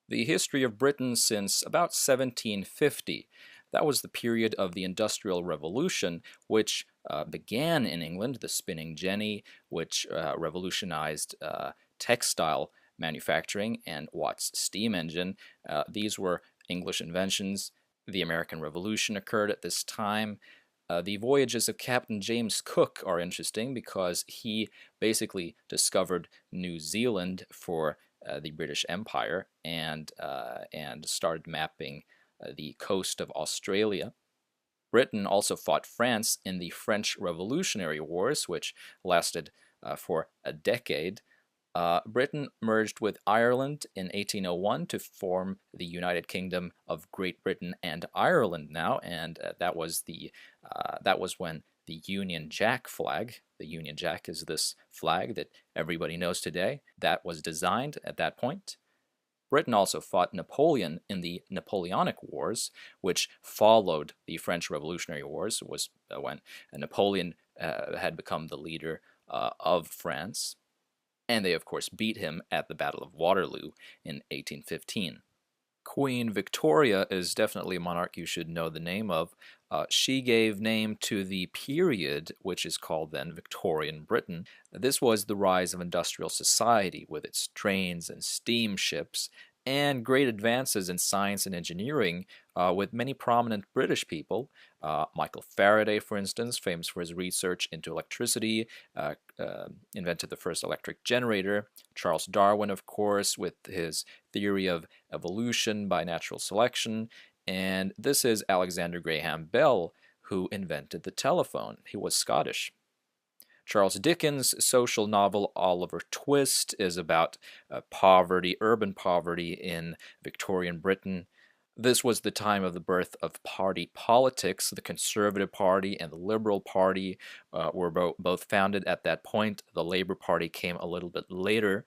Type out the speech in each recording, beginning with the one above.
The history of Britain since about 1750. That was the period of the Industrial Revolution, which began in England, the spinning jenny, which revolutionized textile manufacturing, and Watt's steam engine. These were English inventions. The American Revolution occurred at this time. The voyages of Captain James Cook are interesting because he basically discovered New Zealand for the British Empire and started mapping the coast of Australia. Britain also fought France in the French Revolutionary Wars, which lasted for a decade. Britain merged with Ireland in 1801 to form the United Kingdom of Great Britain and Ireland now, and that was when the Union Jack flag, the Union Jack is this flag that everybody knows today, that was designed at that point. Britain also fought Napoleon in the Napoleonic Wars, which followed the French Revolutionary Wars. It was when Napoleon had become the leader of France. And they, of course, beat him at the Battle of Waterloo in 1815. Queen Victoria is definitely a monarch you should know the name of. She gave name to the period, which is called then Victorian Britain. This was the rise of industrial society with its trains and steamships and great advances in science and engineering with many prominent British people. Michael Faraday, for instance, famous for his research into electricity, invented the first electric generator. Charles Darwin, of course, with his theory of evolution by natural selection. And this is Alexander Graham Bell, who invented the telephone. He was Scottish. Charles Dickens' social novel Oliver Twist is about poverty, urban poverty in Victorian Britain. This was the time of the birth of party politics. The Conservative Party and the Liberal Party were both founded at that point. The Labour Party came a little bit later.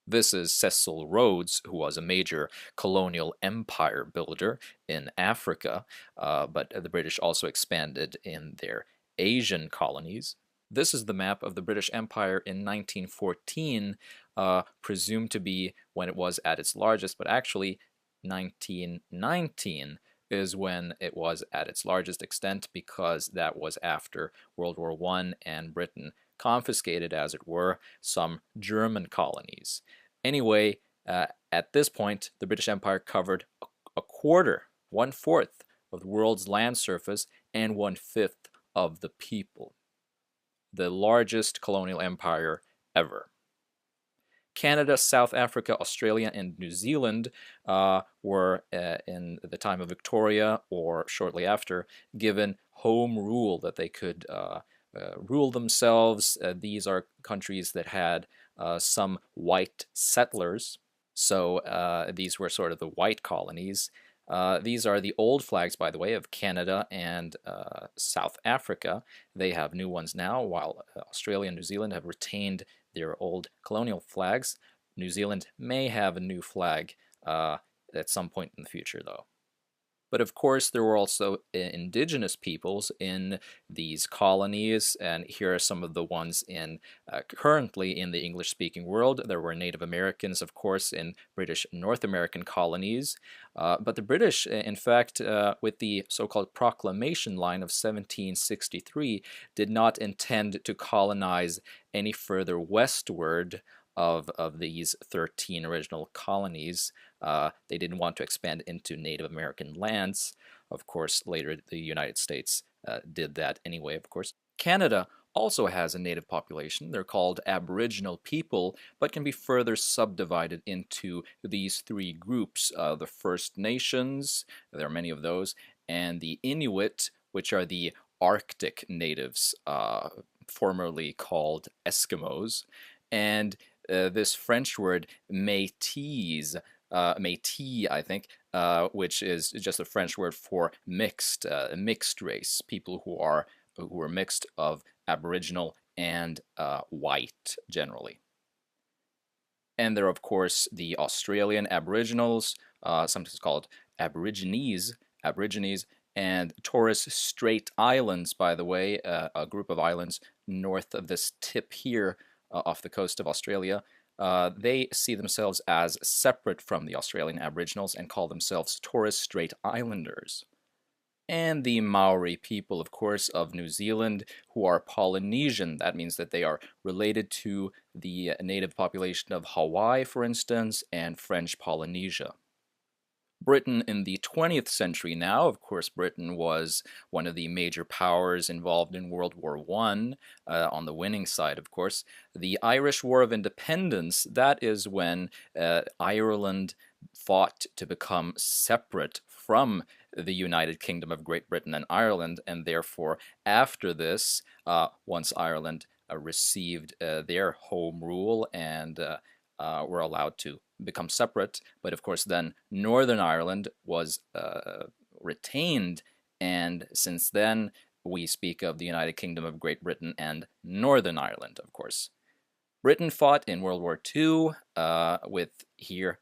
This is Cecil Rhodes, who was a major colonial empire builder in Africa, but the British also expanded in their Asian colonies. This is the map of the British Empire in 1914, presumed to be when it was at its largest, but actually 1919 is when it was at its largest extent because that was after World War I and Britain confiscated, as it were, some German colonies. Anyway, at this point, the British Empire covered a quarter, 1/4 of the world's land surface and 1/5 of the people. The largest colonial empire ever. Canada, South Africa, Australia, and New Zealand were, in the time of Victoria or shortly after, given home rule that they could rule themselves. These are countries that had some white settlers, so these were sort of the white colonies. These are the old flags, by the way, of Canada and South Africa. They have new ones now, while Australia and New Zealand have retained their old colonial flags. New Zealand may have a new flag at some point in the future, though. But of course, there were also indigenous peoples in these colonies, and here are some of the ones currently in the English-speaking world. There were Native Americans, of course, in British North American colonies. But the British, in fact, with the so-called Proclamation Line of 1763, did not intend to colonize any further westward of these 13 original colonies. They didn't want to expand into Native American lands. Of course, later the United States did that anyway, of course. Canada also has a native population. They're called Aboriginal people, but can be further subdivided into these three groups. The First Nations, there are many of those, and the Inuit, which are the Arctic natives, formerly called Eskimos. And this French word métis, métis, I think, which is just a French word for mixed race, people who are mixed of Aboriginal and white generally. And there are, of course, the Australian Aboriginals, sometimes called Aborigines, and Torres Strait Islands, by the way, a group of islands north of this tip here off the coast of Australia. they see themselves as separate from the Australian Aboriginals and call themselves Torres Strait Islanders. And the Maori people, of course, of New Zealand, who are Polynesian. That means that they are related to the native population of Hawaii, for instance, and French Polynesia. Britain in the 20th century now, of course, Britain was one of the major powers involved in World War I, on the winning side, of course. The Irish War of Independence, that is when Ireland fought to become separate from the United Kingdom of Great Britain and Ireland, and therefore, after this, once Ireland received their home rule and were allowed to become separate, but of course then Northern Ireland was retained, and since then we speak of the United Kingdom of Great Britain and Northern Ireland, of course. Britain fought in World War II with here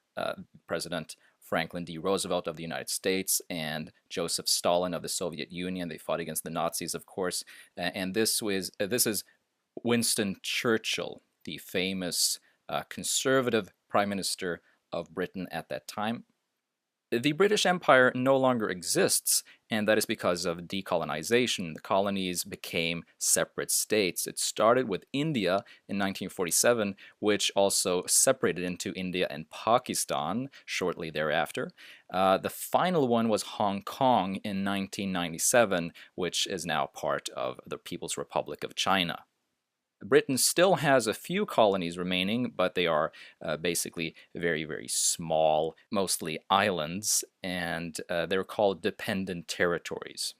President Franklin D. Roosevelt of the United States and Joseph Stalin of the Soviet Union. They fought against the Nazis, of course, and this is Winston Churchill, the famous conservative Prime Minister of Britain at that time. The British Empire no longer exists, and that is because of decolonization. The colonies became separate states. It started with India in 1947, which also separated into India and Pakistan shortly thereafter. The final one was Hong Kong in 1997, which is now part of the People's Republic of China. Britain still has a few colonies remaining, but they are basically very, very small, mostly islands, and they're called dependent territories.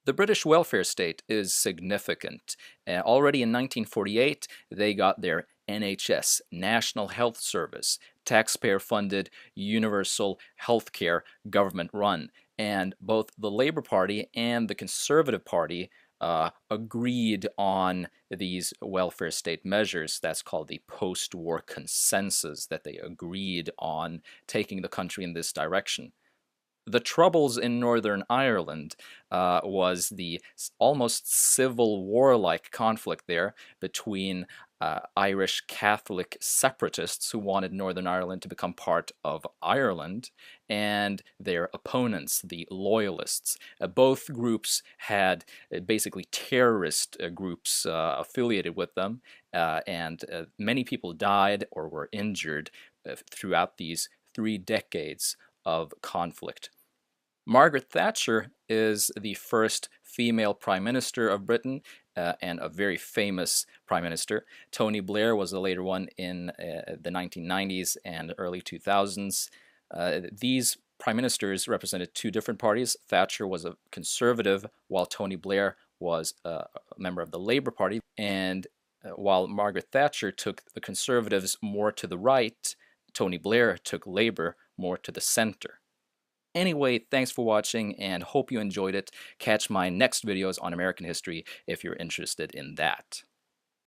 The British welfare state is significant. Already in 1948, they got their NHS, National Health Service, taxpayer-funded universal health care, government-run, and both the Labour Party and the Conservative Party agreed on these welfare state measures. That's called the post-war consensus, that they agreed on taking the country in this direction. The troubles in Northern Ireland was the almost civil war-like conflict there between Irish Catholic separatists who wanted Northern Ireland to become part of Ireland and their opponents, the Loyalists. Both groups had basically terrorist groups affiliated with them, and many people died or were injured throughout these 3 decades of conflict. Margaret Thatcher is the first female Prime Minister of Britain and a very famous Prime Minister. Tony Blair was the later one in the 1990s and early 2000s. These Prime Ministers represented 2 different parties. Thatcher was a conservative, while Tony Blair was a member of the Labour Party. And while Margaret Thatcher took the Conservatives more to the right, Tony Blair took Labour more to the center. Anyway, thanks for watching and hope you enjoyed it. Catch my next videos on American history if you're interested in that.